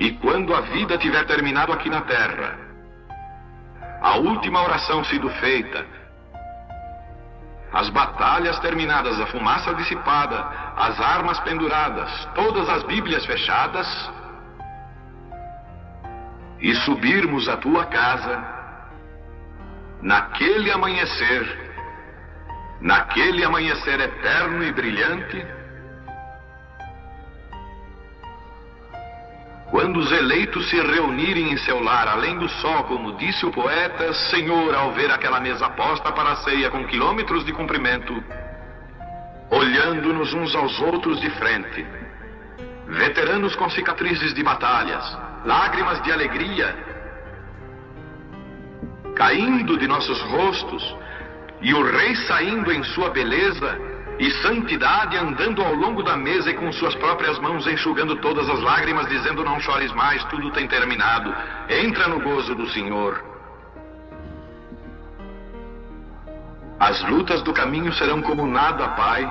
E quando a vida tiver terminado aqui na terra, a última oração sido feita, as batalhas terminadas, a fumaça dissipada, as armas penduradas, todas as Bíblias fechadas, e subirmos à tua casa, naquele amanhecer eterno e brilhante, quando os eleitos se reunirem em seu lar, além do sol, como disse o poeta, Senhor, ao ver aquela mesa posta para a ceia com quilômetros de comprimento, olhando-nos uns aos outros de frente, veteranos com cicatrizes de batalhas, lágrimas de alegria caindo de nossos rostos, e o rei saindo em sua beleza e santidade, andando ao longo da mesa e com suas próprias mãos enxugando todas as lágrimas, dizendo: não chores mais, tudo tem terminado, entra no gozo do Senhor. As lutas do caminho serão como nada, Pai,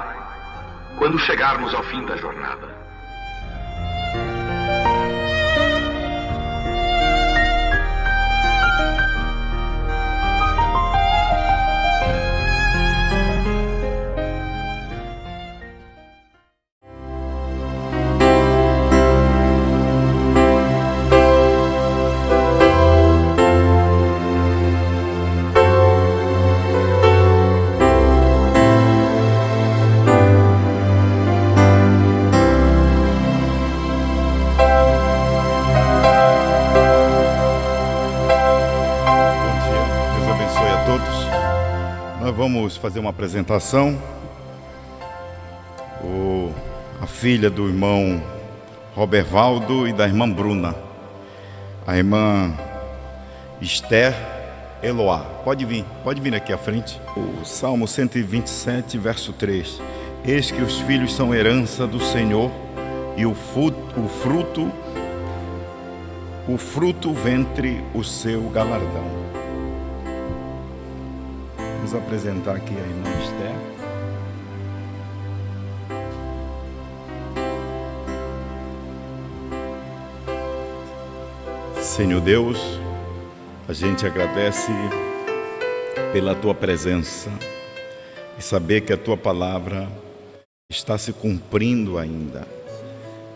quando chegarmos ao fim da jornada. Vamos fazer uma apresentação. A filha do irmão Robervaldo e da irmã Bruna, a irmã Esther Eloá. Pode vir aqui à frente. O Salmo 127, verso 3. Eis que os filhos são herança do Senhor, e o fruto ventre o seu galardão. Vamos apresentar aqui a irmã Esther. Senhor Deus, a gente agradece pela tua presença e saber que a tua palavra está se cumprindo ainda.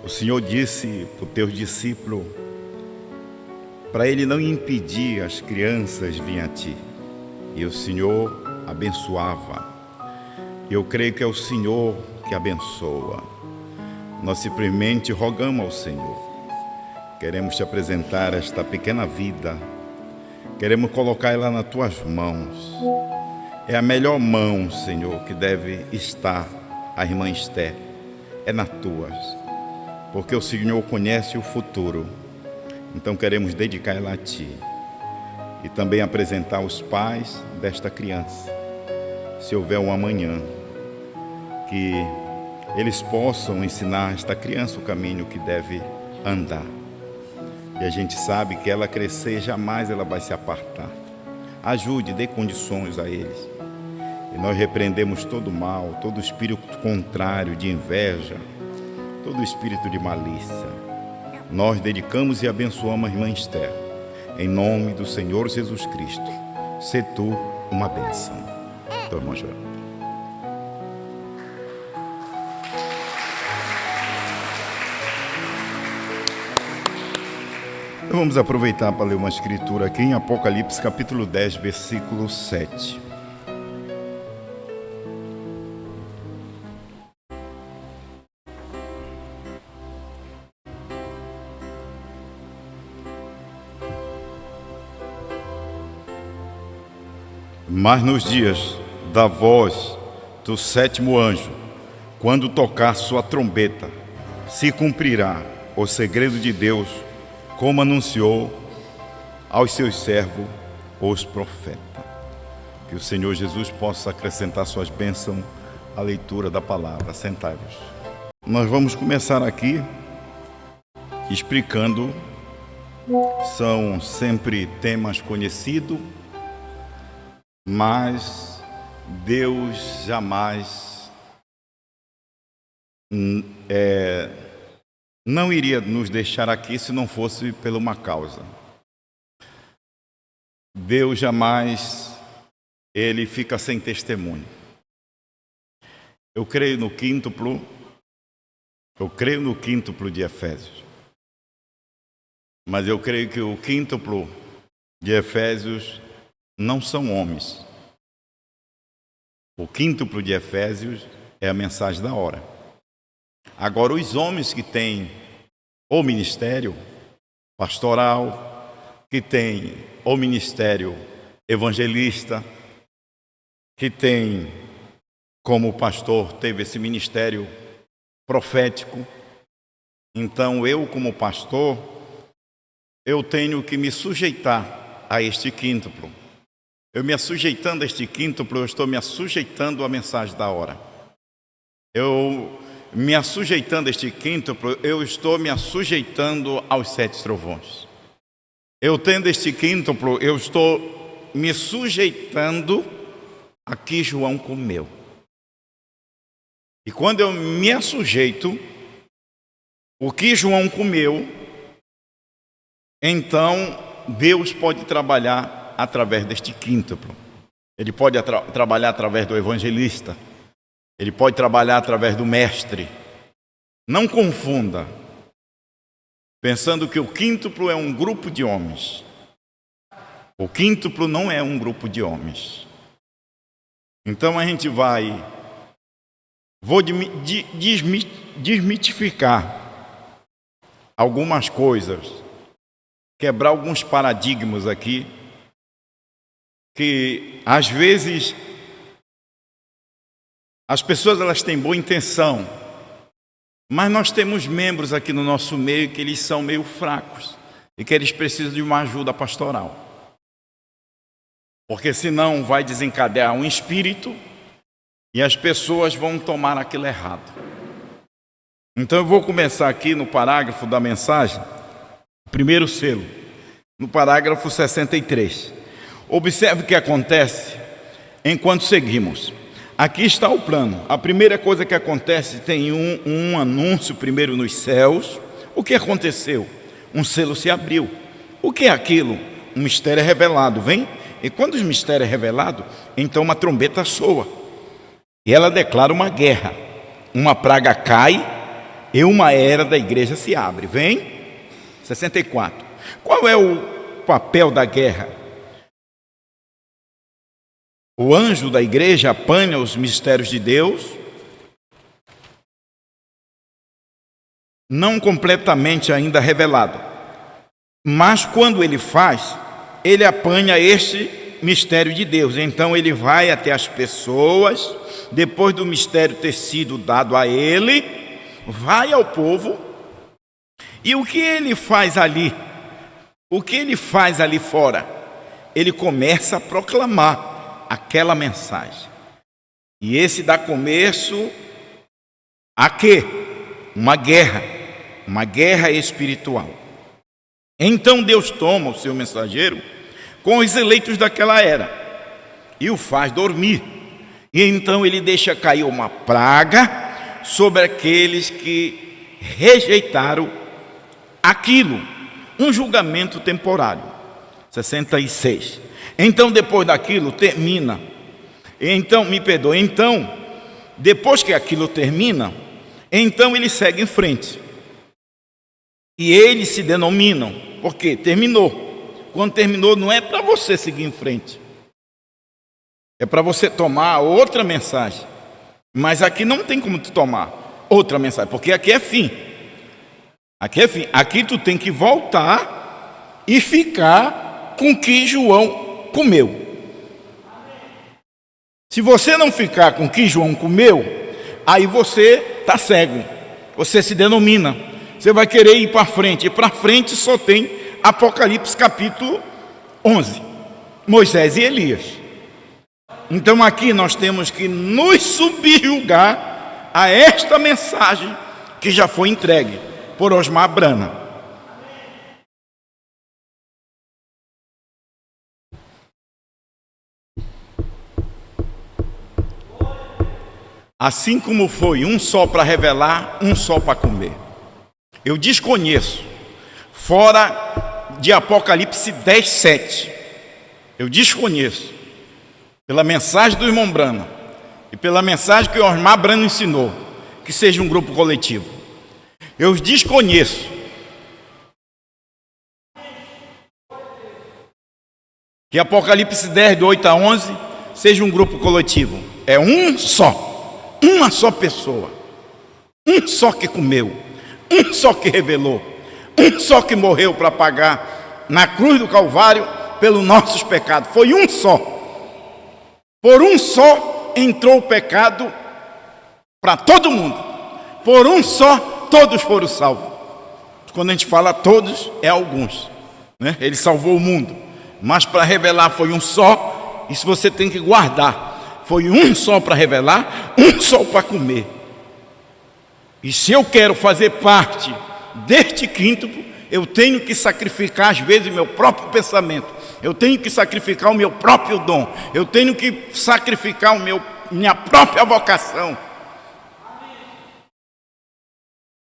O Senhor disse para o teu discípulo para ele não impedir as crianças virem a ti. E o Senhor abençoava. Eu creio que é o Senhor que abençoa. Nós simplesmente rogamos ao Senhor. Queremos te apresentar esta pequena vida. Queremos colocar ela nas tuas mãos. É a melhor mão, Senhor, que deve estar a irmã Esther. É nas tuas. Porque o Senhor conhece o futuro. Então queremos dedicar ela a ti. E também apresentar os pais desta criança, se houver um amanhã, que eles possam ensinar esta criança o caminho que deve andar. E a gente sabe que ela crescer, jamais ela vai se apartar. Ajude, dê condições a eles. E nós repreendemos todo mal, todo espírito contrário de inveja, todo espírito de malícia. Nós dedicamos e abençoamos a irmã Esther. Em nome do Senhor Jesus Cristo, sê tu uma bênção. Então, irmão João. Então, vamos aproveitar para ler uma escritura aqui em Apocalipse, capítulo 10, versículo 7. Mas nos dias da voz do sétimo anjo, quando tocar sua trombeta, se cumprirá o segredo de Deus, como anunciou aos seus servos, os profetas. Que o Senhor Jesus possa acrescentar suas bênçãos à leitura da palavra. Sentai-vos. Nós vamos começar aqui explicando, são sempre temas conhecidos, mas Deus jamais não iria nos deixar aqui se não fosse por uma causa. Deus jamais, Ele fica sem testemunho. Eu creio no quíntuplo de Efésios. Mas eu creio que o quíntuplo de Efésios não são homens. O quíntuplo de Efésios é a mensagem da hora. Agora, os homens que têm o ministério pastoral, que têm o ministério evangelista, que tem, como o pastor teve esse ministério profético, então eu, como pastor, eu tenho que me sujeitar a este quíntuplo. Eu me sujeitando a este quíntuplo, eu estou me sujeitando à mensagem da hora. Eu me sujeitando a este quíntuplo, eu estou me sujeitando aos 7 trovões. Eu tendo este quíntuplo, eu estou me sujeitando a que João comeu. E quando eu me sujeito o que João comeu, então Deus pode trabalhar através deste quíntuplo. Ele pode trabalhar através do evangelista. Ele pode trabalhar através do mestre. Não confunda, pensando que o quíntuplo é um grupo de homens. O quíntuplo não é um grupo de homens. Então a gente vou desmitificar algumas coisas, quebrar alguns paradigmas aqui, que às vezes as pessoas elas têm boa intenção, mas nós temos membros aqui no nosso meio que eles são meio fracos e que eles precisam de uma ajuda pastoral. Porque senão vai desencadear um espírito e as pessoas vão tomar aquilo errado. Então eu vou começar aqui no parágrafo da mensagem, primeiro selo, no parágrafo 63. Observe o que acontece enquanto seguimos. Aqui está o plano. A primeira coisa que acontece, tem um anúncio primeiro nos céus. O que aconteceu? Um selo se abriu. O que é aquilo? Um mistério é revelado, vem? E quando o mistério é revelado, então uma trombeta soa. E ela declara uma guerra. Uma praga cai e uma era da igreja se abre. Vem? 64. Qual é o papel da guerra? O anjo da igreja apanha os mistérios de Deus, não completamente ainda revelado. Mas quando ele faz, ele apanha este mistério de Deus. Então ele vai até as pessoas, depois do mistério ter sido dado a ele, vai ao povo. E o que ele faz ali? O que ele faz ali fora? Ele começa a proclamar aquela mensagem. E esse dá começo a quê? Uma guerra espiritual. Então Deus toma o seu mensageiro com os eleitos daquela era e o faz dormir. E então ele deixa cair uma praga sobre aqueles que rejeitaram aquilo, um julgamento temporário. 66. Então, depois daquilo, termina. Então, depois que aquilo termina, então ele segue em frente. E eles se denominam, porque terminou. Quando terminou, não é para você seguir em frente. É para você tomar outra mensagem. Mas aqui não tem como tu tomar outra mensagem, porque aqui é fim. Aqui é fim. Aqui tu tem que voltar e ficar com o que João comeu. Se você não ficar com o que João comeu, aí você está cego, você se denomina, você vai querer ir para frente, e para frente só tem Apocalipse capítulo 11, Moisés e Elias. Então aqui nós temos que nos subjugar a esta mensagem que já foi entregue por Osmar Brana. Assim como foi um só para revelar, um só para comer. Eu desconheço, fora de Apocalipse 10:7, eu desconheço, pela mensagem do irmão Brana e pela mensagem que o Osmar Brana ensinou, que seja um grupo coletivo. Eu desconheço que Apocalipse 10, do 8 a 11, seja um grupo coletivo. É um só, uma só pessoa, um só que comeu, um só que revelou, um só que morreu para pagar na cruz do Calvário pelos nossos pecados. Foi um só. Por um só entrou o pecado para todo mundo. Por um só todos foram salvos. Quando a gente fala todos, é alguns, né? Ele salvou o mundo, mas para revelar foi um só. Isso você tem que guardar. Foi um só para revelar, um só para comer. E se eu quero fazer parte deste quíntuplo, eu tenho que sacrificar às vezes meu próprio pensamento, eu tenho que sacrificar o meu próprio dom, eu tenho que sacrificar minha própria vocação.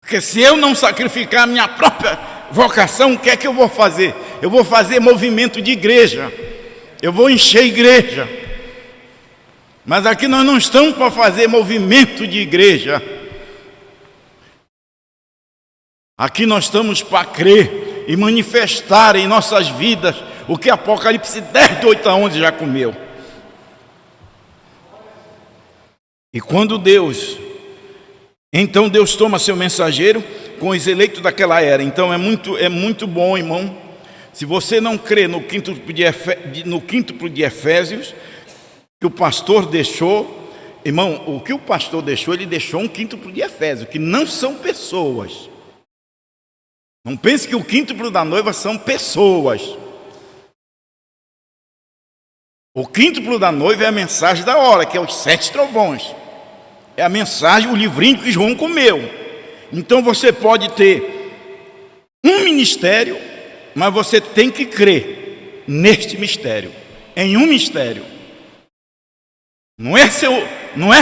Porque se eu não sacrificar a minha própria vocação, o que é que eu vou fazer? Eu vou fazer movimento de igreja, eu vou encher igreja. Mas aqui nós não estamos para fazer movimento de igreja. Aqui nós estamos para crer e manifestar em nossas vidas o que Apocalipse 10, do 8 a 11 já comeu. E quando então Deus toma seu mensageiro com os eleitos daquela era. Então é muito bom, irmão, se você não crê no quíntuplo de Efésios, que o pastor deixou, irmão, o que o pastor deixou, ele deixou um quíntuplo de Efésios, que não são pessoas. Não pense que o quíntuplo da noiva são pessoas. O quíntuplo da noiva é a mensagem da hora, que é os 7 trovões. É a mensagem, o livrinho que João comeu. Então você pode ter um ministério, mas você tem que crer neste mistério, em um mistério. Não é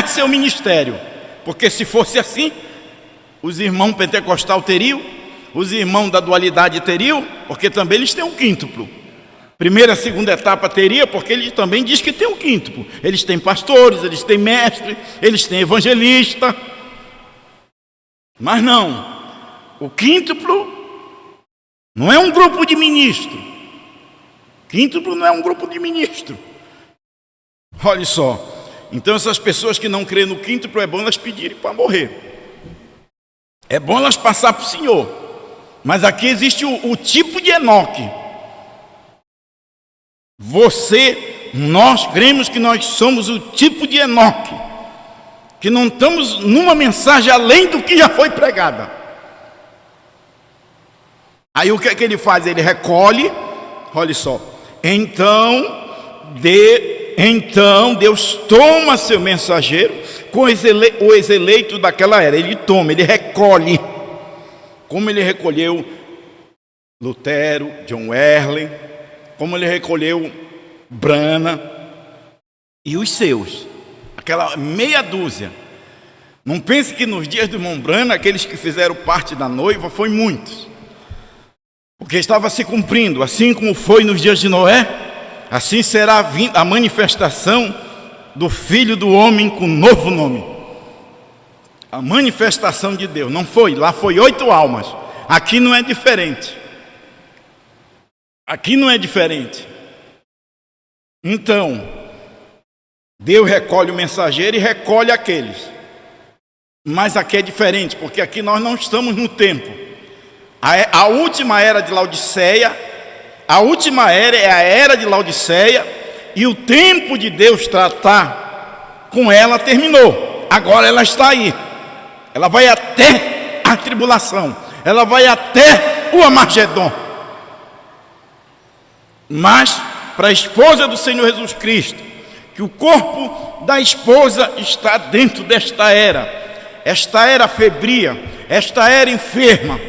seu ministério, porque se fosse assim, os irmãos pentecostal teriam, os irmãos da dualidade teriam, porque também eles têm um quíntuplo. Primeira, segunda etapa teria, porque ele também diz que tem um quíntuplo. Eles têm pastores, eles têm mestre, eles têm evangelista. Mas não, o quíntuplo não é um grupo de ministro. Quíntuplo não é um grupo de ministro. Olha só, então essas pessoas que não creem no quíntuplo, é bom elas pedirem para morrer. É bom elas passar para o Senhor. Mas aqui existe o tipo de Enoque. Nós cremos que nós somos o tipo de Enoque, que não estamos numa mensagem além do que já foi pregada. Aí o que é que ele faz? Ele recolhe, olha só. Então Deus toma seu mensageiro com os eleitos daquela era. Ele recolhe. Como ele recolheu Lutero, John Wesley, como ele recolheu Brana e os seus, aquela meia dúzia. Não pense que nos dias do irmão Brana, aqueles que fizeram parte da noiva, foi muitos. Porque estava se cumprindo, assim como foi nos dias de Noé, assim será a manifestação do Filho do Homem com novo nome. A manifestação de Deus, não foi, lá foi 8 almas, aqui não é diferente. Aqui não é diferente. Então, Deus recolhe o mensageiro e recolhe aqueles. Mas aqui é diferente, porque aqui nós não estamos no tempo. A última era de Laodiceia, a última era é a era de Laodiceia, e o tempo de Deus tratar com ela terminou. Agora ela está aí. Ela vai até a tribulação, ela vai até o Armagedon. Mas para a esposa do Senhor Jesus Cristo, que o corpo da esposa está dentro desta era febria, esta era enferma,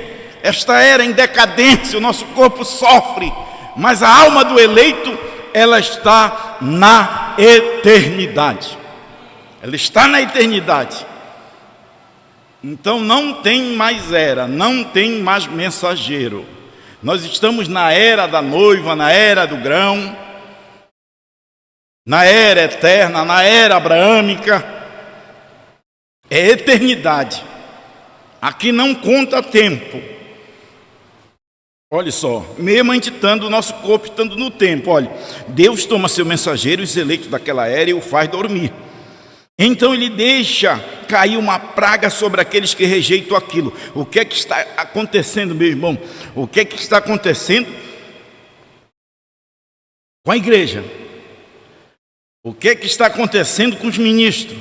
esta era em decadência, o nosso corpo sofre, mas a alma do eleito, ela está na eternidade. Ela está na eternidade. Então não tem mais era, não tem mais mensageiro. Nós estamos na era da noiva, na era do grão, na era eterna, na era abraâmica. É eternidade. Aqui não conta tempo. Olha só, mesmo a gente estando, o nosso corpo estando no tempo, olha, Deus toma seu mensageiro, os eleitos daquela era, e o faz dormir. Então ele deixa cair uma praga sobre aqueles que rejeitam aquilo. O que é que está acontecendo, meu irmão? O que é que está acontecendo com a igreja? O que é que está acontecendo com os ministros?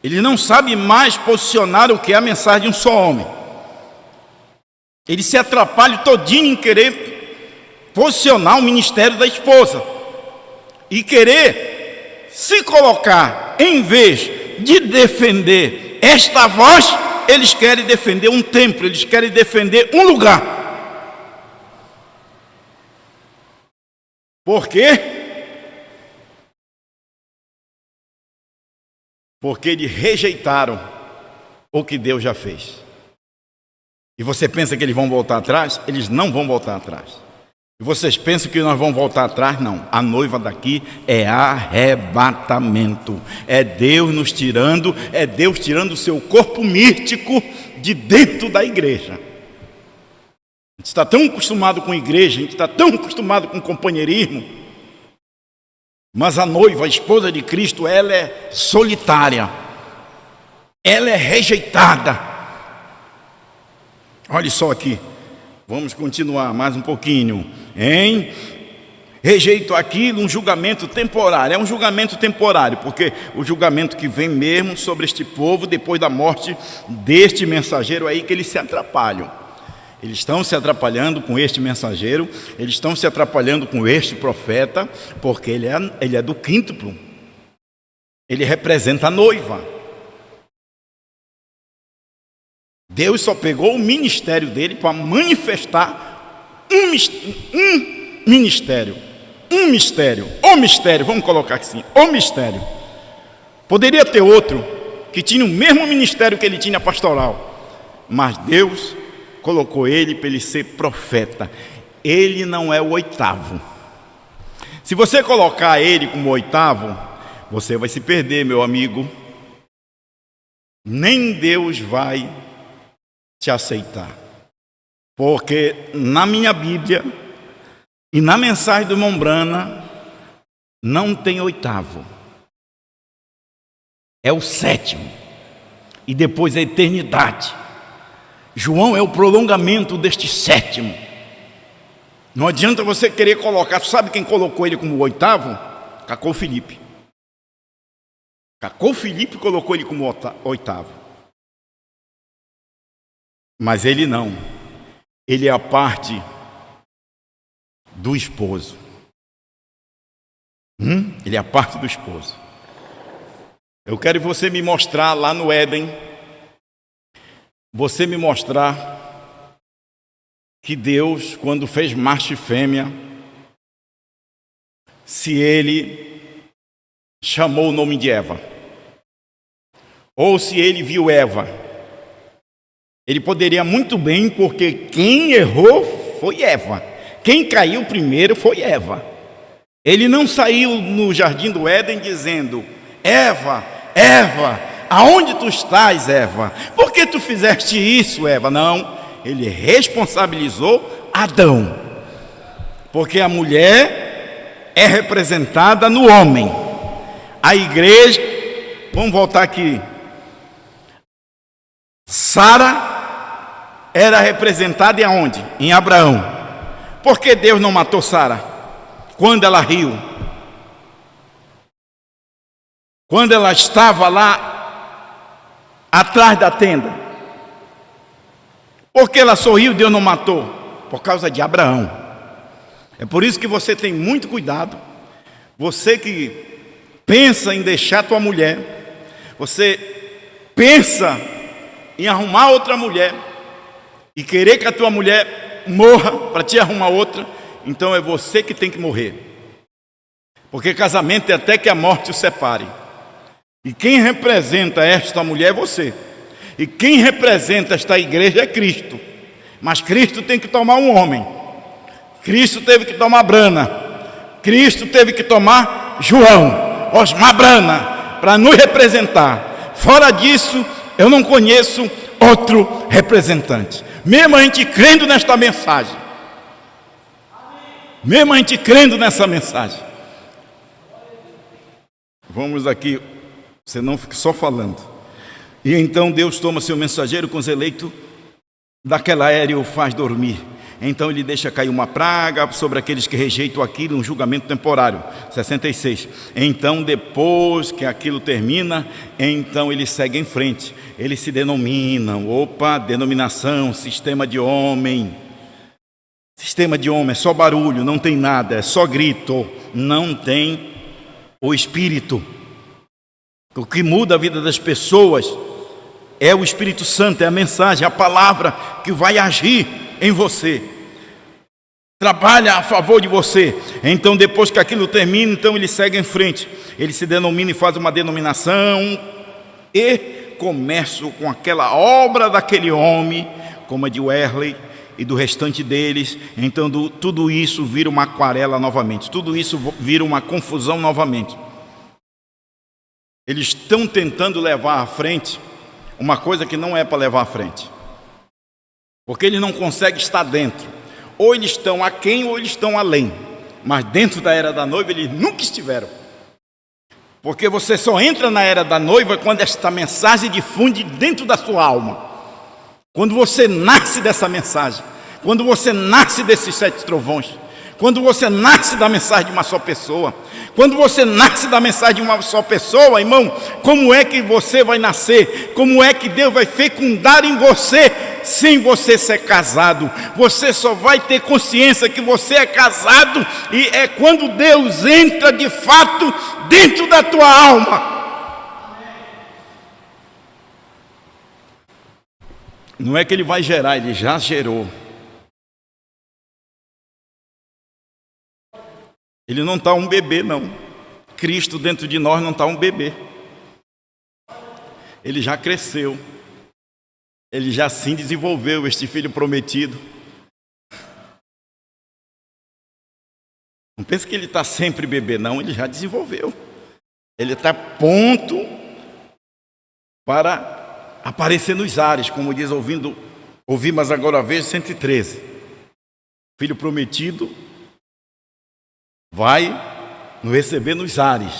Ele não sabe mais posicionar o que é a mensagem de um só homem. Ele se atrapalha todinho em querer posicionar o ministério da esposa e querer se colocar, em vez de defender esta voz, eles querem defender um templo, eles querem defender um lugar. Por quê? Porque eles rejeitaram o que Deus já fez. E você pensa que eles vão voltar atrás? Eles não vão voltar atrás. E vocês pensam que nós vamos voltar atrás? Não. A noiva daqui é arrebatamento. É Deus nos tirando, é Deus tirando o seu corpo místico de dentro da igreja. A gente está tão acostumado com a igreja, a gente está tão acostumado com companheirismo. Mas a noiva, a esposa de Cristo, ela é solitária. Ela é rejeitada. Olha só aqui. Vamos continuar mais um pouquinho. Rejeito aquilo, um julgamento temporário. É um julgamento temporário, porque o julgamento que vem mesmo sobre este povo, depois da morte deste mensageiro aí, que eles se atrapalham. Eles estão se atrapalhando com este mensageiro, eles estão se atrapalhando com este profeta, porque ele é do quíntuplo. Ele representa a noiva. Deus só pegou o ministério dele para manifestar um mistério, o mistério, vamos colocar assim, o mistério. Poderia ter outro que tinha o mesmo ministério que ele tinha pastoral, mas Deus colocou ele para ele ser profeta. Ele não é o oitavo. Se você colocar ele como oitavo, você vai se perder, meu amigo. Nem Deus vai te aceitar. Porque na minha Bíblia e na mensagem do irmão Brana não tem oitavo. É o sétimo. E depois a eternidade. João é o prolongamento deste sétimo. Não adianta você querer colocar. Sabe quem colocou ele como oitavo? Cacô Felipe. Cacô Felipe colocou ele como oitavo. Mas ele não. Ele é a parte do esposo. Ele é a parte do esposo. Eu quero você me mostrar lá no Éden. Você me mostrar que Deus, quando fez macho e fêmea, se ele chamou o nome de Eva, ou se ele viu Eva. Ele poderia muito bem, porque quem errou foi Eva. Quem caiu primeiro foi Eva. Ele não saiu no jardim do Éden dizendo: Eva, Eva, aonde tu estás, Eva? Por que tu fizeste isso, Eva? Não, ele responsabilizou Adão. Porque a mulher é representada no homem. A igreja, vamos voltar aqui. Sara era representada em aonde? Em Abraão. Por que Deus não matou Sara? Quando ela riu. Quando ela estava lá atrás da tenda. Por que ela sorriu, Deus não matou? Por causa de Abraão. É por isso que você tem muito cuidado. Você que pensa em deixar tua mulher, você pensa em arrumar outra mulher e querer que a tua mulher morra para te arrumar outra, então é você que tem que morrer. Porque casamento é até que a morte o separe. E quem representa esta mulher é você. E quem representa esta igreja é Cristo. Mas Cristo tem que tomar um homem. Cristo teve que tomar Brana. Cristo teve que tomar João, Osmar Brana, para nos representar. Fora disso, eu não conheço outro representante. Mesmo a gente crendo nesta mensagem. Mesmo a gente crendo nessa mensagem. Vamos aqui, você não fique só falando. E então Deus toma seu mensageiro com os eleitos daquela era e o faz dormir. Então ele deixa cair uma praga sobre aqueles que rejeitam aquilo, um julgamento temporário. 66. Então depois que aquilo termina, então ele segue em frente. Eles se denominam, denominação, sistema de homem. Sistema de homem, é só barulho, não tem nada, é só grito, não tem o Espírito. O que muda a vida das pessoas é o Espírito Santo, é a mensagem, a palavra que vai agir em você. Trabalha a favor de você. Então depois que aquilo termina, então ele segue em frente. Ele se denomina e faz uma denominação e começa com aquela obra daquele homem, como a de Wesley e do restante deles. Então tudo isso vira uma aquarela novamente. Tudo isso vira uma confusão novamente. Eles estão tentando levar à frente uma coisa que não é para levar à frente. Porque eles não conseguem estar dentro. Ou eles estão aquém ou eles estão além. Mas dentro da era da noiva eles nunca estiveram. Porque você só entra na era da noiva quando esta mensagem difunde dentro da sua alma. Quando você nasce dessa mensagem. Quando você nasce desses 7 trovões. Quando você nasce da mensagem de uma só pessoa. Quando você nasce da mensagem de uma só pessoa, irmão, como é que você vai nascer? Como é que Deus vai fecundar em você sem você ser casado? Você só vai ter consciência que você é casado e é quando Deus entra de fato dentro da tua alma. Não é que ele vai gerar, ele já gerou. Ele não está um bebê, não. Cristo dentro de nós não está um bebê. Ele já cresceu. Ele já sim desenvolveu este filho prometido. Não pense que ele está sempre bebê, não. Ele já desenvolveu. Ele está pronto para aparecer nos ares, como diz ouvimos agora a vez 113. Filho prometido vai nos receber nos ares.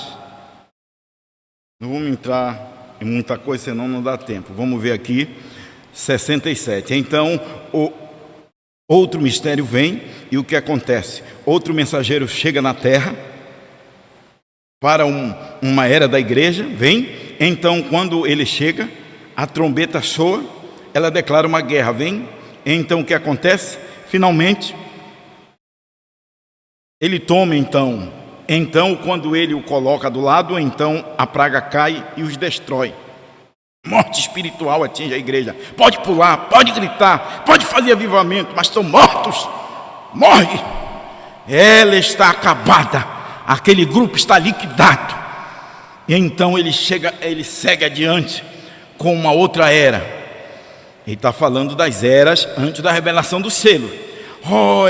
Não vamos entrar em muita coisa, senão não dá tempo. Vamos ver aqui, 67. Então, outro mistério vem, e o que acontece? Outro mensageiro chega na terra, para uma era da igreja, vem. Então, quando ele chega, a trombeta soa, ela declara uma guerra, vem. Então, o que acontece? Finalmente, ele toma então, quando ele o coloca do lado, então a praga cai e os destrói. Morte espiritual atinge a igreja. Pode pular, pode gritar, pode fazer avivamento, mas estão mortos. Morre. Ela está acabada. Aquele grupo está liquidado. E então ele segue adiante com uma outra era. Ele está falando das eras antes da revelação do selo.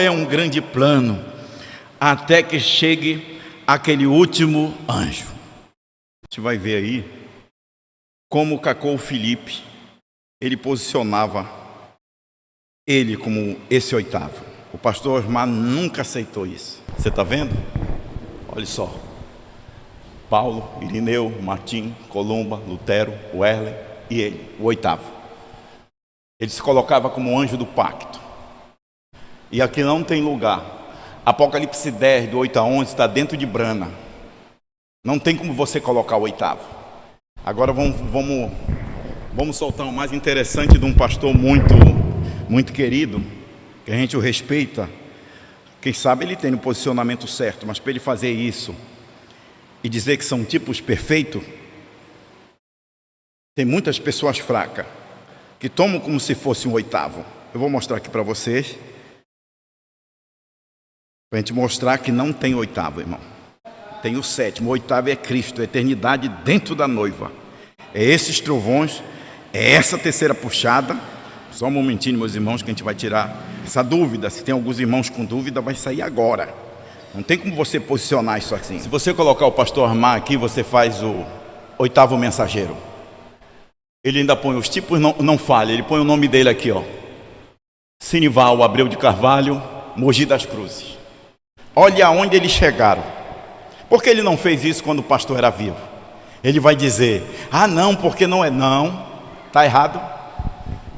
É um grande plano. Até que chegue aquele último anjo. A gente vai ver aí como Cacou Filipe, ele posicionava ele como esse oitavo. O pastor Osmar nunca aceitou isso. Você está vendo? Olha só. Paulo, Irineu, Martim, Columba, Lutero, Wesley e ele, o oitavo. Ele se colocava como anjo do pacto. E aqui não tem lugar. Apocalipse 10, do 8 a 11, está dentro de Brana. Não tem como você colocar o oitavo. Agora vamos soltar o mais interessante de um pastor muito querido, que a gente o respeita. Quem sabe ele tem o posicionamento certo, mas para ele fazer isso e dizer que são tipos perfeitos, tem muitas pessoas fracas que tomam como se fosse um oitavo. Eu vou mostrar aqui para vocês. Para a gente mostrar que não tem oitavo, irmão. tem o sétimo. O oitavo é Cristo, a eternidade dentro da noiva. É esses trovões, é essa terceira puxada. Só um momentinho, meus irmãos, que a gente vai tirar essa dúvida. Se tem alguns irmãos com dúvida, vai sair agora. Não tem como você posicionar isso assim. Se você colocar o pastor Armar aqui, você faz o oitavo mensageiro. Ele ainda põe os tipos, não falha, ele põe o nome dele aqui, ó. Sinival, Abreu de Carvalho, Mogi das Cruzes. Olha aonde eles chegaram. Por que ele não fez isso quando o pastor era vivo? Ele vai dizer, não, porque não é. Não, está errado.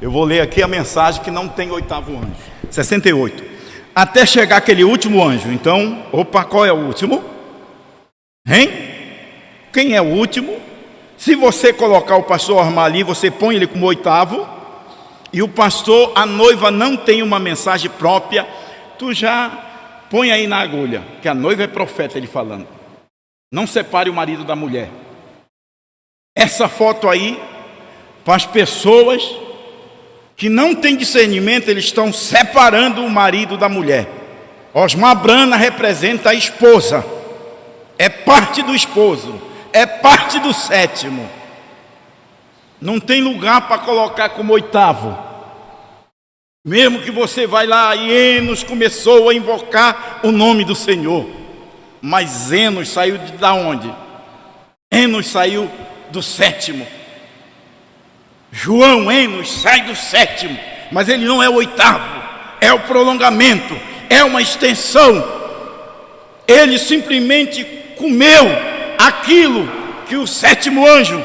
Eu vou ler aqui a mensagem que não tem oitavo anjo. 68. Até chegar aquele último anjo. Então, qual é o último? Hein? Quem é o último? Se você colocar o pastor Armar ali, você põe ele como oitavo. E o pastor, a noiva não tem uma mensagem própria. Tu já põe aí na agulha, que a noiva é profeta, ele falando. Não separe o marido da mulher. Essa foto aí, para as pessoas que não têm discernimento, eles estão separando o marido da mulher. Osmar Brana representa a esposa. É parte do esposo. É parte do sétimo. Não tem lugar para colocar como oitavo. Mesmo que você vai lá e Enos começou a invocar o nome do Senhor. Mas Enos saiu de onde? Enos saiu do sétimo. João Enos sai do sétimo. Mas ele não é o oitavo. É o prolongamento. É uma extensão. Ele simplesmente comeu aquilo que o sétimo anjo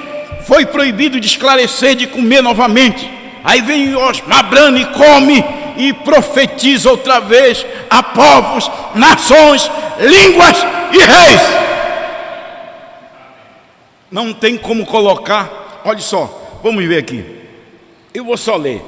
foi proibido de esclarecer, de comer novamente. Aí vem Osmar Brana e come e profetiza outra vez a povos, nações, línguas e reis. Não tem como colocar. Olha só, vamos ver aqui. Eu vou só ler.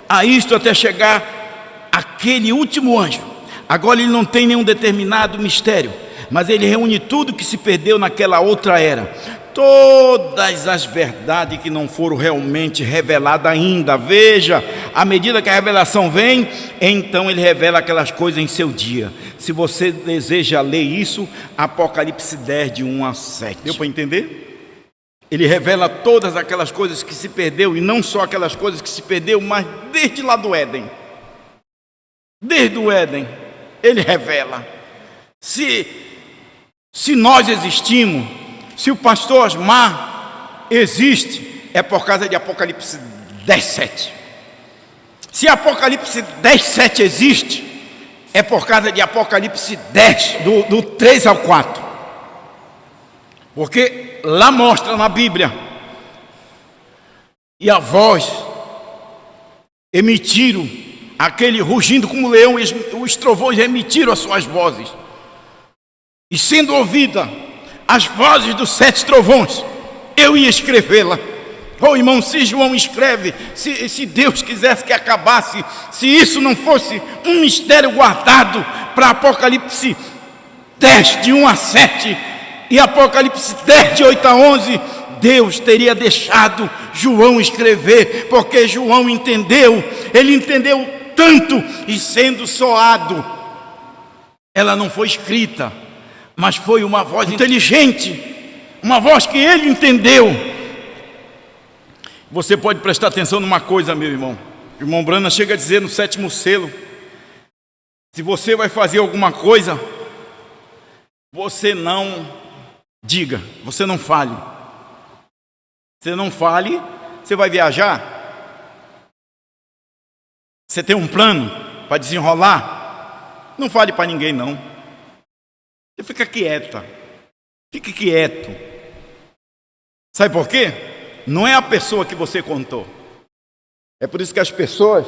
A isto até chegar aquele último anjo. Agora ele não tem nenhum determinado mistério, mas ele reúne tudo que se perdeu naquela outra era. Todas as verdades que não foram realmente reveladas ainda. Veja, à medida que a revelação vem, então ele revela aquelas coisas em seu dia. Se você deseja ler isso, Apocalipse 10, de 1 a 7. Deu para entender? Ele revela todas aquelas coisas que se perdeu, e não só aquelas coisas que se perdeu, mas desde lá do Éden. Desde o Éden, ele revela. Se nós existimos, se o pastor Osmar existe, é por causa de Apocalipse 10, 7. Se Apocalipse 10, 7 existe, é por causa de Apocalipse 10, do 3 ao 4. Porque lá mostra na Bíblia, e a voz emitiram, aquele rugindo como leão, os trovões emitiram as suas vozes. E sendo ouvida as vozes dos 7 trovões, eu ia escrevê-la. Irmão, se João escreve, se Deus quisesse que acabasse, se isso não fosse um mistério guardado para Apocalipse 10, de 1 a 7, e Apocalipse 10, de 8 a 11, Deus teria deixado João escrever, porque João entendeu, ele entendeu tanto, e sendo soado, ela não foi escrita, mas foi uma voz inteligente, uma voz que ele entendeu. Você pode prestar atenção numa coisa, meu irmão. O irmão Brana chega a dizer no 7º selo: se você vai fazer alguma coisa, você não diga, você não fale. Você não fale, você vai viajar, você tem um plano para desenrolar, não fale para ninguém não. Você fica quieta, fique quieto. Sabe por quê? Não é a pessoa que você contou. É por isso que as pessoas,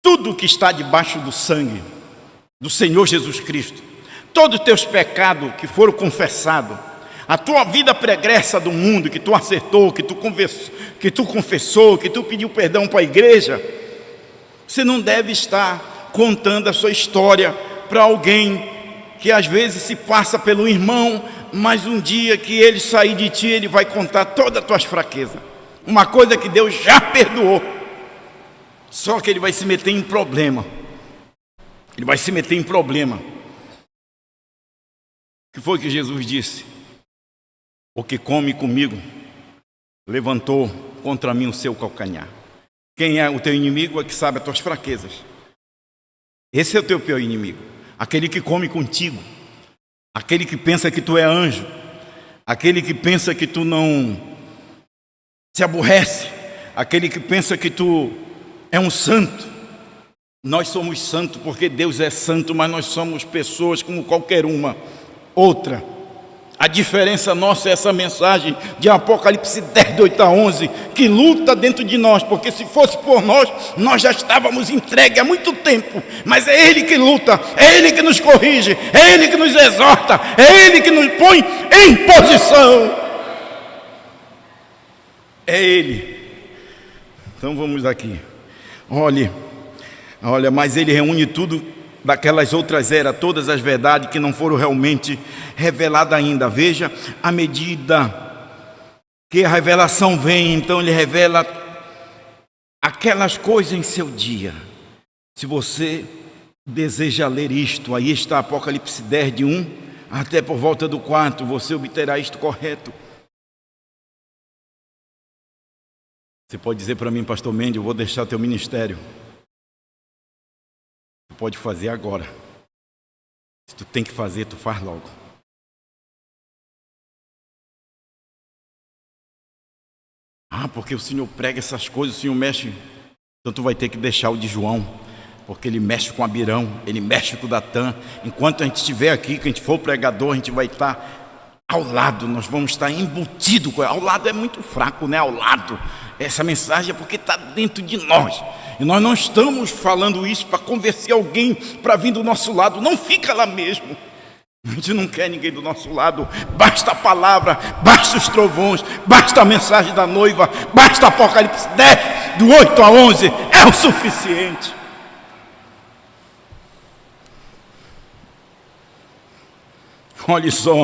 tudo que está debaixo do sangue do Senhor Jesus Cristo, todos os teus pecados que foram confessados, a tua vida pregressa do mundo que tu acertou, que tu confessou, que tu pediu perdão para a igreja, você não deve estar contando a sua história para alguém que às vezes se passa pelo irmão, mas um dia que ele sair de ti, ele vai contar todas as tuas fraquezas. Uma coisa que Deus já perdoou, só que ele vai se meter em problema. Ele vai se meter em problema. que foi que Jesus disse? O que come comigo levantou contra mim o seu calcanhar. Quem é o teu inimigo é que sabe as tuas fraquezas. Esse é o teu pior inimigo. Aquele que come contigo. Aquele que pensa que tu é anjo. Aquele que pensa que tu não se aborrece. Aquele que pensa que tu é um santo. Nós somos santos porque Deus é santo, mas nós somos pessoas como qualquer uma outra. A diferença nossa é essa mensagem de Apocalipse 10, de 8 a 11, que luta dentro de nós, porque se fosse por nós, nós já estávamos entregues há muito tempo. Mas é Ele que luta, é Ele que nos corrige, é Ele que nos exorta, é Ele que nos põe em posição. É Ele. Então vamos aqui. Olha, mas Ele reúne tudo daquelas outras eras, todas as verdades que não foram realmente reveladas ainda. Veja, à medida que a revelação vem, então Ele revela aquelas coisas em seu dia. Se você deseja ler isto, aí está Apocalipse 10, de 1 até por volta do 4, você obterá isto correto. Você pode dizer para mim, pastor Mendes, eu vou deixar o teu ministério. Tu pode fazer agora. Se tu tem que fazer, tu faz logo. Porque o Senhor prega essas coisas, o Senhor mexe. Então tu vai ter que deixar o de João, porque ele mexe com Abirão, ele mexe com o Datã. Enquanto a gente estiver aqui, que a gente for pregador, a gente vai estar ao lado, nós vamos estar embutidos com ela. Ao lado é muito fraco, né? Ao lado. Essa mensagem é porque está dentro de nós. E nós não estamos falando isso para convencer alguém para vir do nosso lado. Não fica lá mesmo. A gente não quer ninguém do nosso lado. Basta a palavra, basta os trovões, basta a mensagem da noiva, basta Apocalipse 10, do 8 a 11. É o suficiente. Olha só.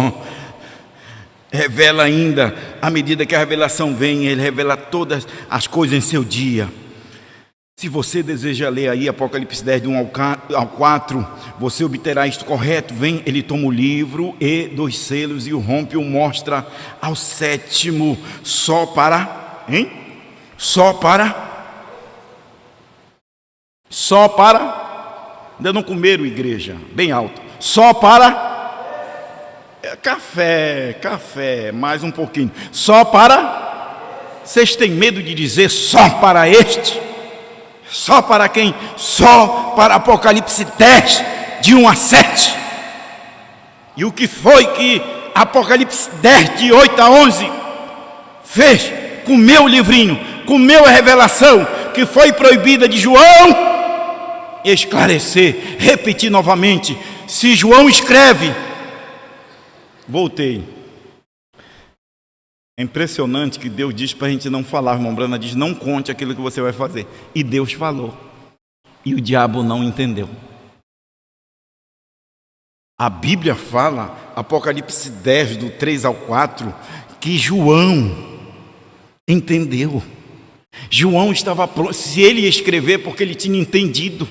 Revela ainda, à medida que a revelação vem, Ele revela todas as coisas em seu dia. Se você deseja ler aí Apocalipse 10, de 1 ao 4, você obterá isto correto. Vem, Ele toma o livro e 2 selos e o rompe e o mostra ao 7º, ainda não comeram, igreja, bem alto, só para café, mais um pouquinho. Só para... Vocês têm medo de dizer só para este? Só para quem? Só para Apocalipse 10, de 1 a 7. E o que foi que Apocalipse 10, de 8 a 11 fez com o meu livrinho, com a revelação que foi proibida de João? Esclarecer, repetir novamente. Se João escreve... Voltei. É impressionante que Deus diz para a gente não falar. A irmã Brana diz, não conte aquilo que você vai fazer. E Deus falou. E o diabo não entendeu. A Bíblia fala, Apocalipse 10, do 3 ao 4, que João entendeu. João estava pronto. Se ele ia escrever, porque ele tinha entendido.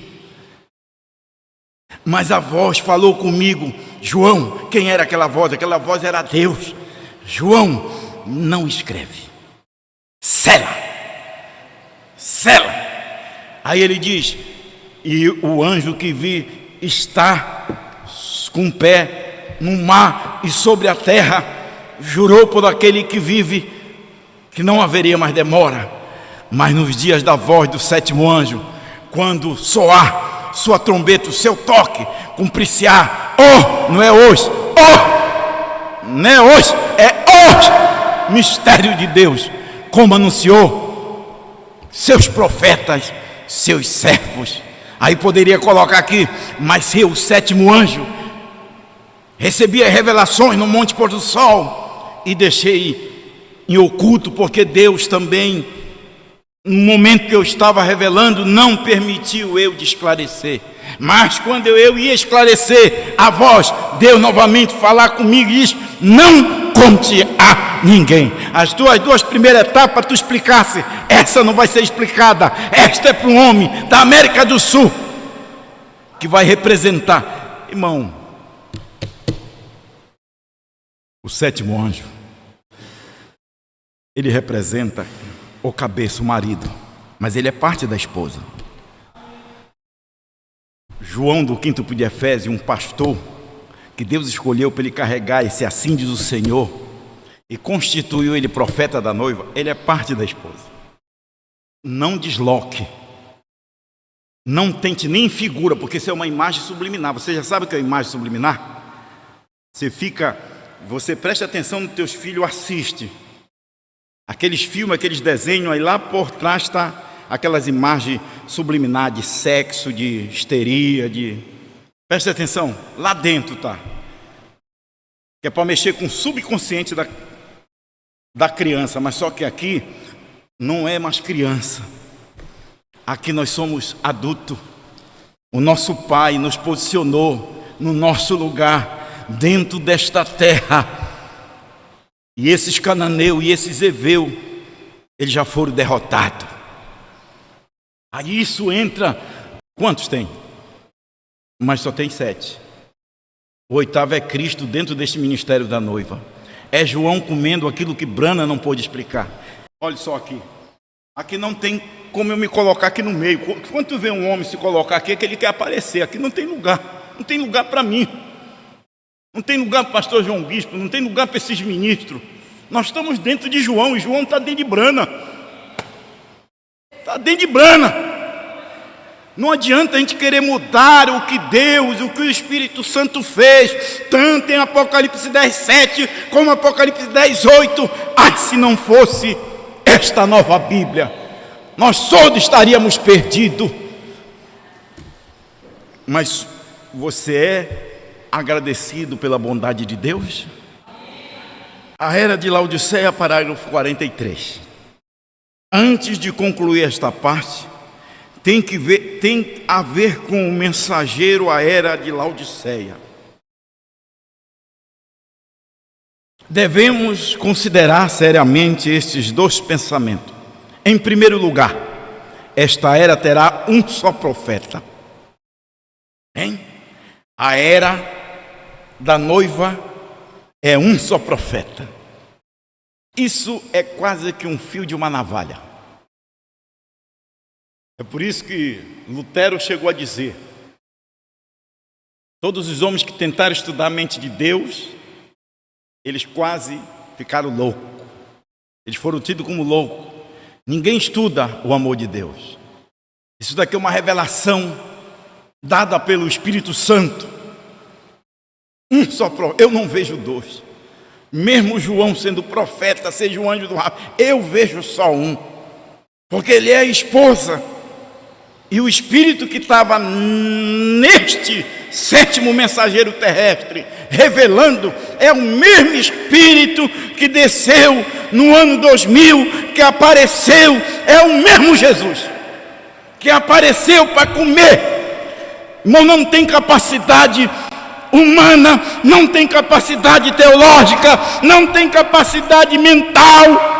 Mas a voz falou comigo. João, quem era aquela voz? Aquela voz era Deus. João, não escreve. Sela. Aí ele diz, e o anjo que vi está com o pé no mar e sobre a terra, jurou por aquele que vive, que não haveria mais demora. Mas nos dias da voz do 7º anjo, quando soar sua trombeta, o seu toque, cumprir-se-á. Não é hoje. Não é hoje, é hoje. Mistério de Deus, como anunciou seus profetas, seus servos. Aí poderia colocar aqui, mas eu, o 7º anjo, recebi as revelações no Monte Pôr do Sol e deixei em oculto, porque Deus também, no momento que eu estava revelando, não permitiu eu de esclarecer. Mas quando eu ia esclarecer, a voz deu novamente falar comigo e disse, não conte a ninguém. As tuas 2 primeiras etapas tu explicasse, essa não vai ser explicada. Esta é para um homem da América do Sul, que vai representar. Irmão, O sétimo anjo, ele representa o cabeça, o marido, mas ele é parte da esposa. João, do 5º de Efésios, um pastor que Deus escolheu para ele carregar esse assim diz o Senhor e constituiu ele profeta da noiva, ele é parte da esposa. Não desloque, não tente nem figura, porque isso é uma imagem subliminar. Você já sabe o que é imagem subliminar? Você presta atenção nos teus filhos, assiste aqueles filmes, aqueles desenhos, aí lá por trás está aquelas imagens subliminares de sexo, de histeria, presta atenção, lá dentro tá, que é para mexer com o subconsciente da criança, mas só que aqui não é mais criança, aqui nós somos adultos. O nosso Pai nos posicionou no nosso lugar dentro desta terra, e esses cananeus e esses heveus, eles já foram derrotados. Aí isso entra, quantos tem? Mas só tem 7. O 8º é Cristo dentro deste ministério da noiva. É João comendo aquilo que Brana não pôde explicar. Olha só aqui. Aqui não tem como eu me colocar aqui no meio. Quando tu vê um homem se colocar aqui, é que ele quer aparecer. Aqui não tem lugar. Não tem lugar para mim. Não tem lugar para o pastor João Bispo. Não tem lugar para esses ministros. Nós estamos dentro de João. E João está dentro de Brana. Está dentro de Brana. Não adianta a gente querer mudar o que Deus, o que o Espírito Santo fez, tanto em Apocalipse 10:7 como Apocalipse 10:8. Ai, se não fosse esta nova Bíblia, nós todos estaríamos perdidos. Mas você é agradecido pela bondade de Deus? A era de Laodiceia, parágrafo 43. Antes de concluir esta parte, tem a ver com o mensageiro, a era de Laodiceia. Devemos considerar seriamente estes dois pensamentos. Em primeiro lugar, esta era terá um só profeta. A era da noiva é um só profeta. Isso é quase que um fio de uma navalha. É por isso que Lutero chegou a dizer: todos os homens que tentaram estudar a mente de Deus, eles quase ficaram loucos. Eles foram tidos como loucos. Ninguém estuda o amor de Deus. Isso daqui é uma revelação dada pelo Espírito Santo. Um só profeta. Eu não vejo dois. Mesmo João sendo profeta, seja o anjo do rabo, eu vejo só um. Porque ele é a esposa. E o Espírito que estava neste 7º mensageiro terrestre, revelando, é o mesmo Espírito que desceu no ano 2000, que apareceu, é o mesmo Jesus, que apareceu para comer. Irmão, não tem capacidade humana, não tem capacidade teológica, não tem capacidade mental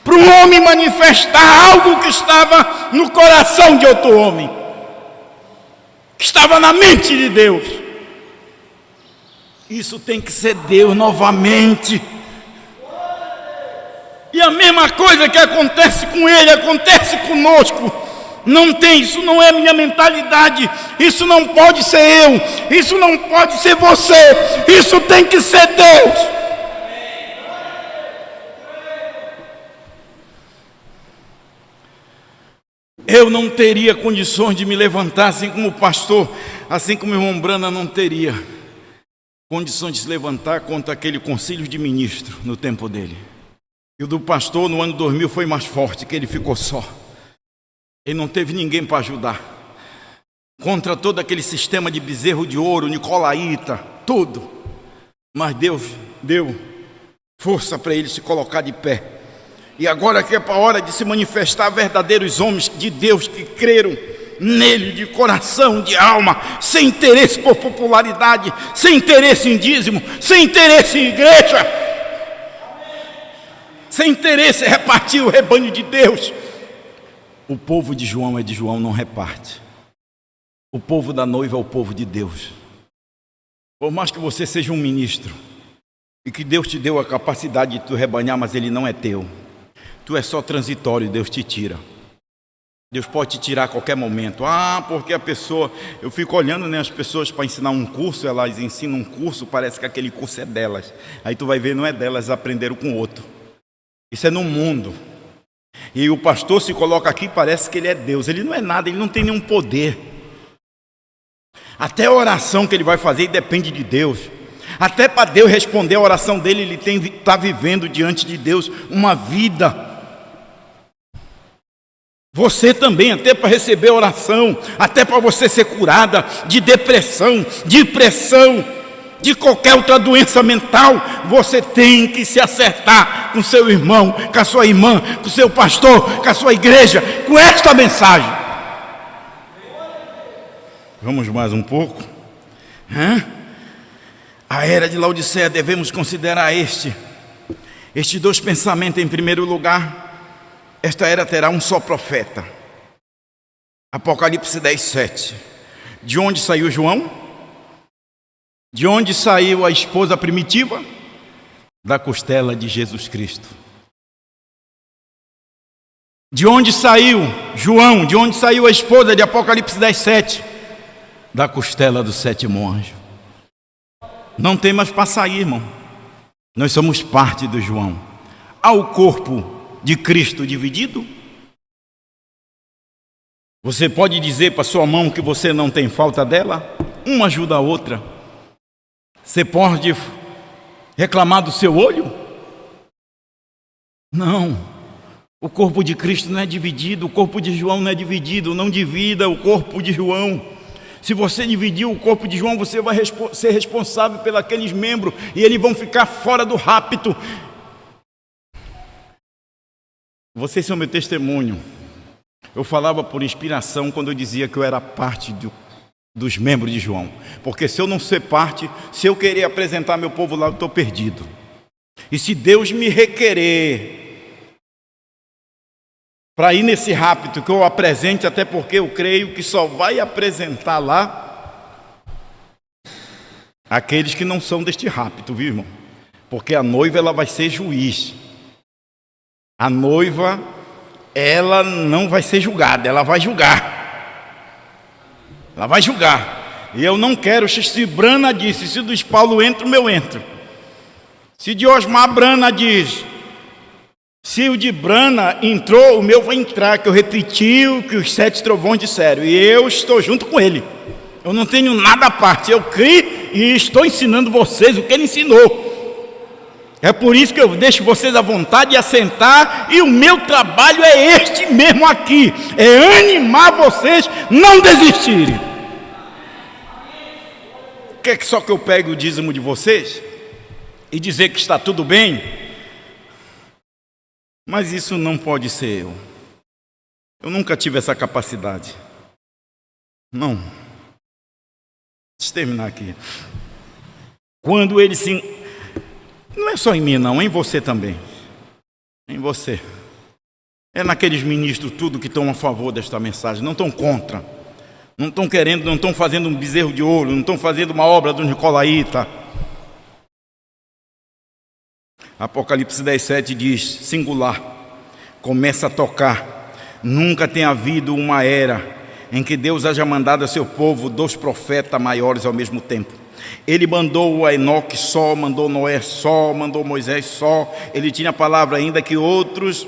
para um homem manifestar algo que estava no coração de outro homem, que estava na mente de Deus. Isso tem que ser Deus novamente. E a mesma coisa que acontece com ele, acontece conosco. Não tem, isso não é minha mentalidade, isso não pode ser eu, isso não pode ser você, isso tem que ser Deus. Eu não teria condições de me levantar, assim como o pastor, assim como o irmão Brana não teria condições de se levantar contra aquele concílio de ministros no tempo dele. E o do pastor no ano 2000 foi mais forte, que ele ficou só. Ele não teve ninguém para ajudar. Contra todo aquele sistema de bezerro de ouro, nicolaíta, tudo. Mas Deus deu força para ele se colocar de pé. E agora que é para a hora de se manifestar verdadeiros homens de Deus que creram nele de coração, de alma, sem interesse por popularidade, sem interesse em dízimo, sem interesse em igreja, sem interesse em repartir o rebanho de Deus. O povo de João é de João, não reparte. O povo da noiva é o povo de Deus. Por mais que você seja um ministro e que Deus te deu a capacidade de tu rebanhar, mas ele não é teu. Tu é só transitório, Deus te tira. Deus pode te tirar a qualquer momento. Porque a pessoa... Eu fico olhando, né, as pessoas para ensinar um curso, elas ensinam um curso, parece que aquele curso é delas. Aí tu vai ver, não é delas, aprenderam com outro. Isso é no mundo. E o pastor se coloca aqui, parece que ele é Deus. Ele não é nada, ele não tem nenhum poder. Até a oração que ele vai fazer depende de Deus. Até para Deus responder a oração dele, ele está vivendo diante de Deus uma vida. Você também, até para receber oração, até para você ser curada de depressão, de pressão, de qualquer outra doença mental, você tem que se acertar com seu irmão, com a sua irmã, com o seu pastor, com a sua igreja, com esta mensagem. Vamos mais um pouco. A era de Laodiceia, devemos considerar estes dois pensamentos. Em primeiro lugar, esta era terá um só profeta. Apocalipse 10:7. De onde saiu João? De onde saiu a esposa primitiva? Da costela de Jesus Cristo. De onde saiu João? De onde saiu a esposa de Apocalipse 10:7? Da costela do sétimo anjo. Não tem mais para sair, irmão. Nós somos parte do João. Há o corpo de Cristo dividido? Você pode dizer para sua mão que você não tem falta dela? Uma ajuda a outra. Você pode reclamar do seu olho? Não. O corpo de Cristo não é dividido. O corpo de João não é dividido. Não divida o corpo de João. Se você dividir o corpo de João, você vai ser responsável pelos aqueles membros e eles vão ficar fora do rapto. Vocês são meu testemunho. Eu falava por inspiração quando eu dizia que eu era parte dos membros de João. Porque se eu não ser parte, se eu querer apresentar meu povo lá, eu estou perdido. E se Deus me requerer para ir nesse rapto que eu apresente, até porque eu creio que só vai apresentar lá aqueles que não são deste rapto, viu, irmão? Porque a noiva, ela vai ser juiz. A noiva, ela não vai ser julgada, ela vai julgar. Ela vai julgar. E eu não quero, se Brana disse, se dos Paulo entra, o meu entro. Se de Osmar Brana diz, se o de Brana entrou, o meu vai entrar, que eu repeti o que os 7 trovões disseram. E eu estou junto com ele. Eu não tenho nada à parte. Eu criei e estou ensinando vocês o que ele ensinou. É por isso que eu deixo vocês à vontade de assentar, e o meu trabalho é este mesmo aqui, é animar vocês não desistirem. Quer que só que eu pegue o dízimo de vocês e dizer que está tudo bem? Mas isso não pode ser eu. Eu nunca tive essa capacidade. Não. Deixa eu terminar aqui. Quando ele se... Não é só em mim não, é em você também. Em você. É naqueles ministros tudo que estão a favor desta mensagem, não estão contra. Não estão querendo, não estão fazendo um bezerro de ouro, não estão fazendo uma obra do Nicolaíta. Apocalipse 10:7 diz, singular, começa a tocar. Nunca tem havido uma era em que Deus haja mandado a seu povo 2 profetas maiores ao mesmo tempo. Ele mandou a Enoque só, mandou Noé só, mandou Moisés só. Ele tinha a palavra ainda que outros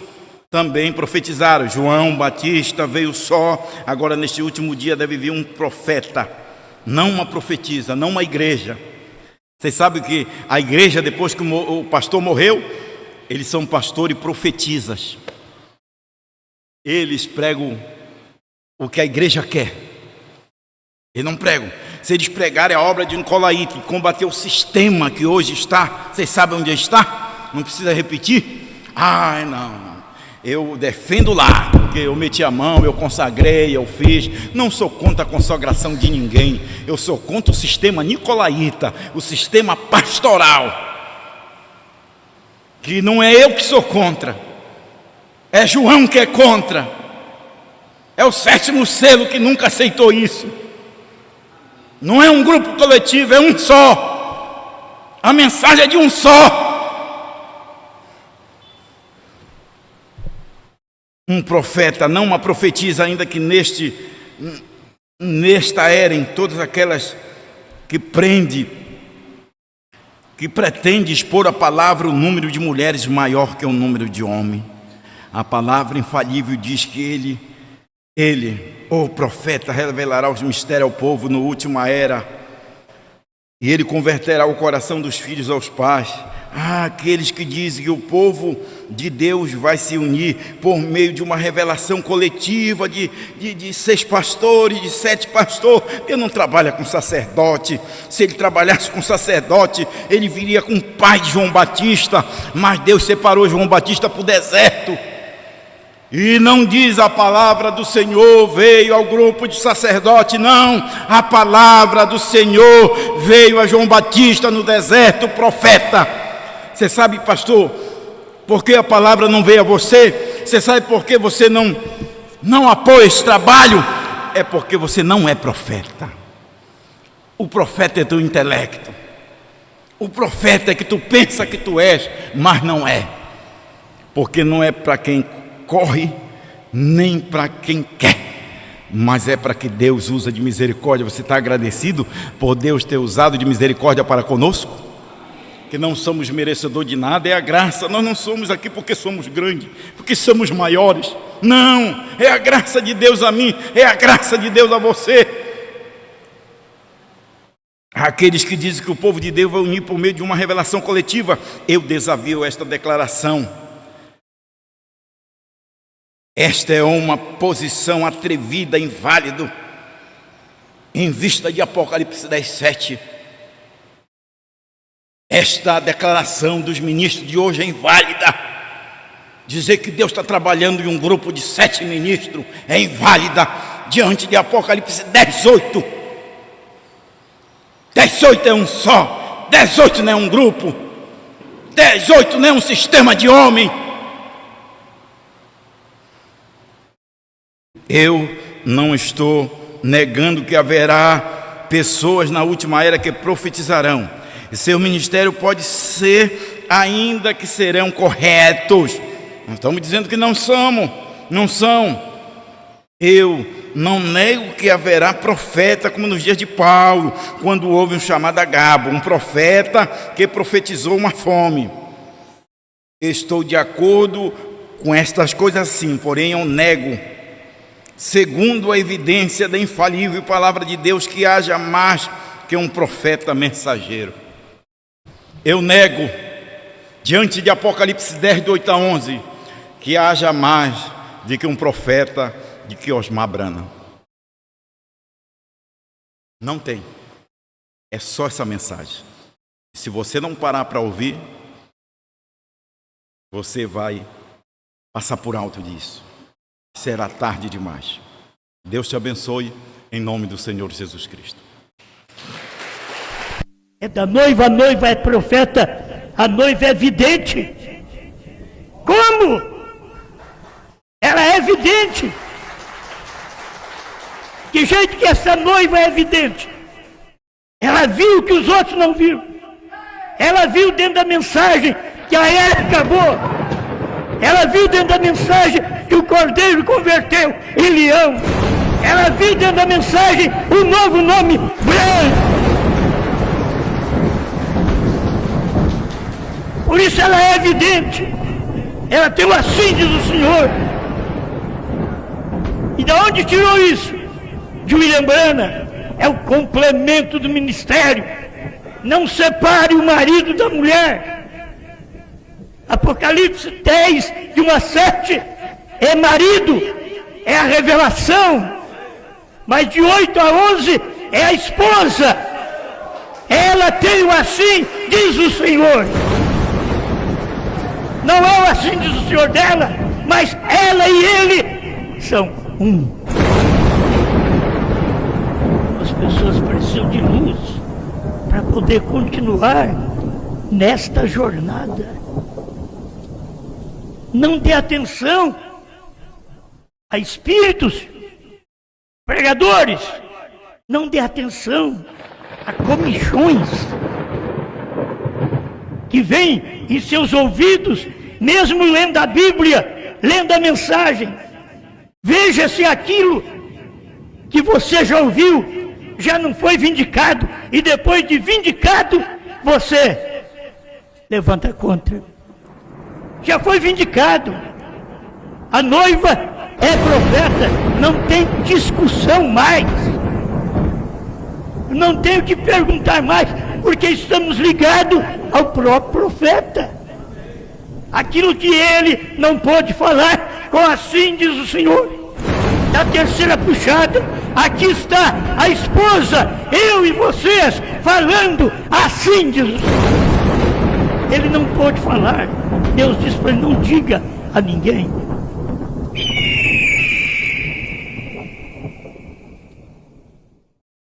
também profetizaram. João Batista veio só. Agora neste último dia deve vir um profeta, não uma profetisa, não uma igreja. Vocês sabem que a igreja, depois que o pastor morreu, eles são pastor e profetisas. Eles pregam o que a igreja quer. Eles não pregam. Se eles pregarem a obra de Nicolaíta e combater o sistema que hoje está, vocês sabem onde está? Não precisa repetir? Não. Eu defendo lá, porque eu meti a mão, eu consagrei, eu fiz. Não sou contra a consagração de ninguém. Eu sou contra o sistema Nicolaíta, o sistema pastoral. Que não é eu que sou contra. É João que é contra. É o 7º selo que nunca aceitou isso. Não é um grupo coletivo, é um só. A mensagem é de um só. Um profeta, não uma profetisa, ainda que nesta era, em todas aquelas que pretende expor a palavra, o número de mulheres maior que o número de homens. A palavra infalível diz que ele, o profeta, revelará os mistérios ao povo no última era, e ele converterá o coração dos filhos aos pais. Aqueles que dizem que o povo de Deus vai se unir por meio de uma revelação coletiva de 6 pastores, de 7 pastores. Ele não trabalha com sacerdote. Se ele trabalhasse com sacerdote, ele viria com o pai de João Batista, mas Deus separou João Batista para o deserto. E não diz a palavra do Senhor veio ao grupo de sacerdote, não. A palavra do Senhor veio a João Batista no deserto, profeta. Você sabe, pastor, por que a palavra não veio a você? Você sabe por que você não apoia esse trabalho? É porque você não é profeta. O profeta é teu intelecto. O profeta é que tu pensa que tu és, mas não é. Porque não é para quem corre, nem para quem quer, mas é para que Deus usa de misericórdia. Você está agradecido por Deus ter usado de misericórdia para conosco? Que não somos merecedores de nada, é a graça. Nós não somos aqui porque somos grandes, porque somos maiores. Não, é a graça de Deus a mim, é a graça de Deus a você. Aqueles que dizem que o povo de Deus vai unir por meio de uma revelação coletiva, eu desafio esta declaração. Esta é uma posição atrevida, inválida, em vista de Apocalipse 10:7. Esta declaração dos ministros de hoje é inválida. Dizer que Deus está trabalhando em um grupo de 7 ministros é inválida diante de Apocalipse 10:8. 10:8 é um só. 10:8 não é um grupo. 10:8 não é um sistema de homem. Eu não estou negando que haverá pessoas na última era que profetizarão. E seu ministério pode ser, ainda que serão corretos. Não estamos dizendo que não são. Eu não nego que haverá profeta, como nos dias de Paulo, quando houve um chamado Agabo, um profeta que profetizou uma fome. Estou de acordo com estas coisas sim, porém eu nego, segundo a evidência da infalível palavra de Deus, que haja mais que um profeta mensageiro. Eu nego, diante de Apocalipse 10, de 8 a 11, que haja mais de que um profeta, de que Osmar Brana. Não tem. É só essa mensagem. Se você não parar para ouvir, você vai passar por alto disso. Será tarde demais. Deus te abençoe, em nome do Senhor Jesus Cristo. É da noiva, a noiva é profeta, a noiva é vidente. Como? Ela é vidente. De jeito que essa noiva é vidente. Ela viu o que os outros não viram. Ela viu dentro da mensagem que a era acabou. Ela viu dentro da mensagem que o cordeiro converteu em leão. Ela viu dentro da mensagem o novo nome branco. Por isso ela é evidente. Ela tem o assim diz o Senhor. E de onde tirou isso? De William Branham. É o complemento do ministério. Não separe o marido da mulher. Apocalipse 10, de 1 a 7, é marido, é a revelação. Mas de 8 a 11 é a esposa. Ela tem o assim diz o Senhor. Não é o assim diz o Senhor dela, mas ela e ele são um. As pessoas precisam de luz para poder continuar nesta jornada. Não dê atenção a espíritos, pregadores, Não dê atenção a comichões que vêm em seus ouvidos, mesmo lendo a Bíblia, lendo a mensagem. Veja se aquilo que você já ouviu já não foi vindicado, e depois de vindicado, você levanta contra. Já foi vindicado. A noiva é profeta, não tem discussão mais. Não tenho que perguntar mais, porque estamos ligados ao próprio profeta. Aquilo que ele não pôde falar, com assim diz o Senhor. Da terceira puxada, aqui está a esposa, eu e vocês, falando assim diz o Senhor. Ele não pôde falar. Deus disse para ele: não diga a ninguém.